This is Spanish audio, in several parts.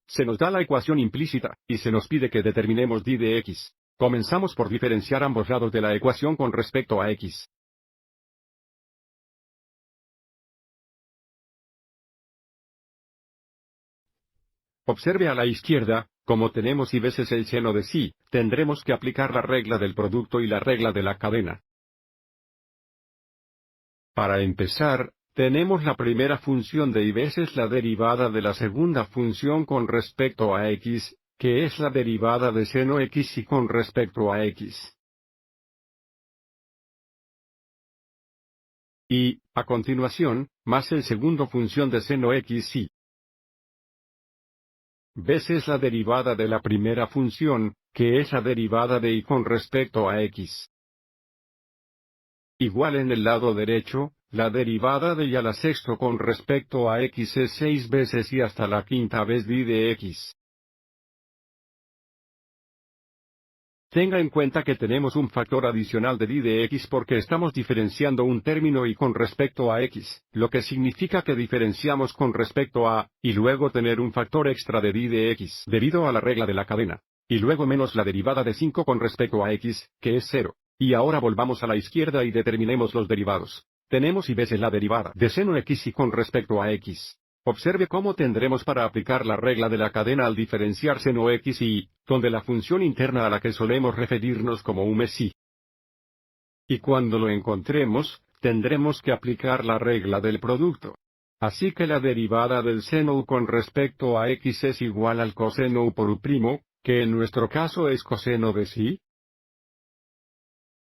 Se nos da la ecuación implícita, y se nos pide que determinemos d de x. Comenzamos por diferenciar ambos lados de la ecuación con respecto a x. Observe a la izquierda, como tenemos y veces el seno de sí, tendremos que aplicar la regla del producto y la regla de la cadena. Para empezar, tenemos la primera función de y veces la derivada de la segunda función con respecto a x, que es la derivada de seno x y con respecto a x. Y, a continuación, más el segundo función de seno x y veces la derivada de la primera función, que es la derivada de y con respecto a x. Igual en el lado derecho, la derivada de y a la sexta con respecto a x es 6 veces y hasta la quinta vez d de x. Tenga en cuenta que tenemos un factor adicional de d de x porque estamos diferenciando un término y con respecto a x, lo que significa que diferenciamos con respecto a, y luego tener un factor extra de d de x debido a la regla de la cadena, y luego menos la derivada de 5 con respecto a x, que es 0. Y ahora volvamos a la izquierda y determinemos los derivados. Tenemos y veces la derivada de seno x y con respecto a x. Observe cómo tendremos para aplicar la regla de la cadena al diferenciar seno x y, donde la función interna a la que solemos referirnos como un mes y. Y cuando lo encontremos, tendremos que aplicar la regla del producto. Así que la derivada del seno u con respecto a x es igual al coseno u por u', que en nuestro caso es coseno de sí,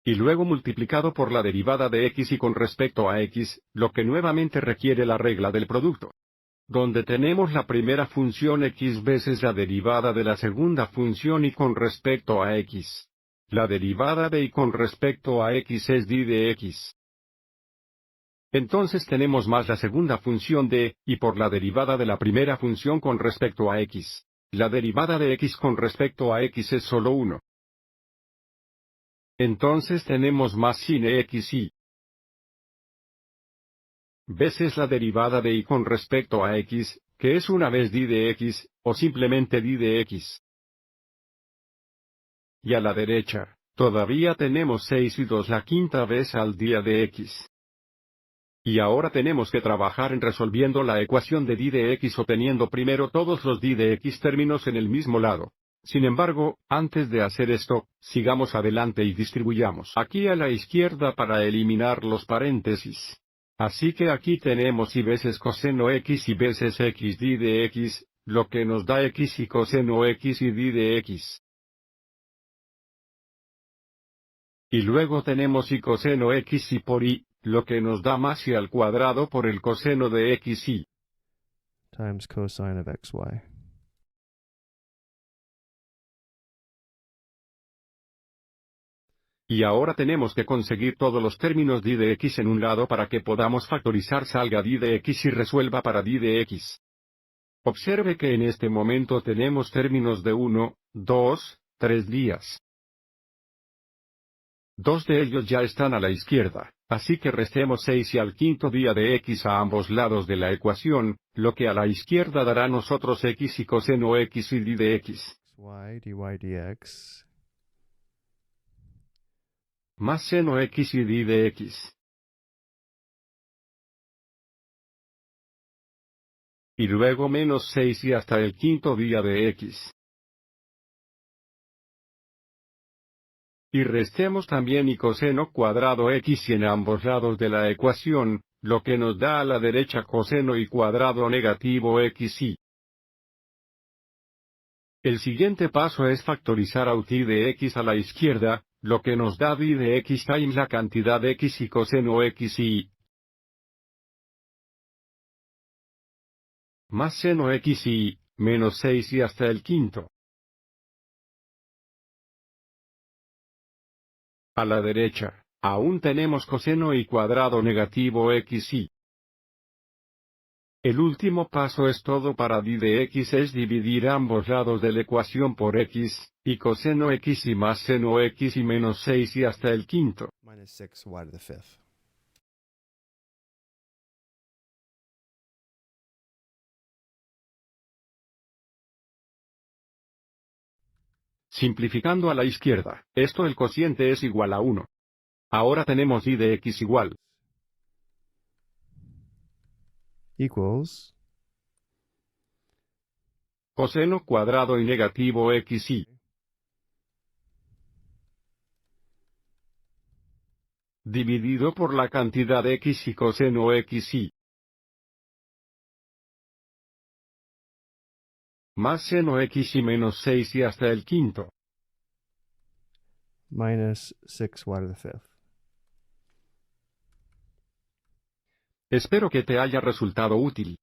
y luego multiplicado por la derivada de x y con respecto a x, lo que nuevamente requiere la regla del producto. Donde tenemos la primera función x veces la derivada de la segunda función y con respecto a x. La derivada de y con respecto a x es d de x. Entonces tenemos más la segunda función de, y por la derivada de la primera función con respecto a x. La derivada de x con respecto a x es solo 1. Entonces tenemos más sin x y veces la derivada de y con respecto a x, que es una vez d de x, o simplemente d de x. Y a la derecha, todavía tenemos 6 y 2 la quinta vez al día de x. Y ahora tenemos que trabajar en resolviendo la ecuación de d de x obteniendo primero todos los d de x términos en el mismo lado. Sin embargo, antes de hacer esto, sigamos adelante y distribuyamos aquí a la izquierda para eliminar los paréntesis. Así que aquí tenemos y veces coseno x y veces x d de x, lo que nos da x y coseno x y d de x. Y luego tenemos y coseno x y por y, lo que nos da más y al cuadrado por el coseno de x y. Times cosine of xy. Y ahora tenemos que conseguir todos los términos d de x en un lado para que podamos factorizar salga d de x y resuelva para d de x. Observe que en este momento tenemos términos de 1, 2, 3 días. Dos de ellos ya están a la izquierda, así que restemos 6 y al quinto día de x a ambos lados de la ecuación, lo que a la izquierda dará nosotros x y coseno x y d de x. Y dy dx. Más seno x y d de x. Y luego menos 6 y hasta el quinto día de x. Y restemos también y coseno cuadrado x y en ambos lados de la ecuación, lo que nos da a la derecha coseno y cuadrado negativo x y. El siguiente paso es factorizar out de x a la izquierda, lo que nos da d de x times la cantidad x y coseno x y más seno x y, menos 6 y hasta el quinto. A la derecha, aún tenemos coseno y cuadrado negativo x y. El último paso es todo para d de x es dividir ambos lados de la ecuación por x, y coseno x y más seno x y menos 6 y hasta el quinto. Minus 6 y to the fifth. Simplificando a la izquierda, esto el cociente es igual a 1. Ahora tenemos y de x igual equals coseno cuadrado y negativo xy dividido por la cantidad x y coseno xy más seno xy menos 6 y hasta el quinto. minus 6y to the fifth. Espero que te haya resultado útil.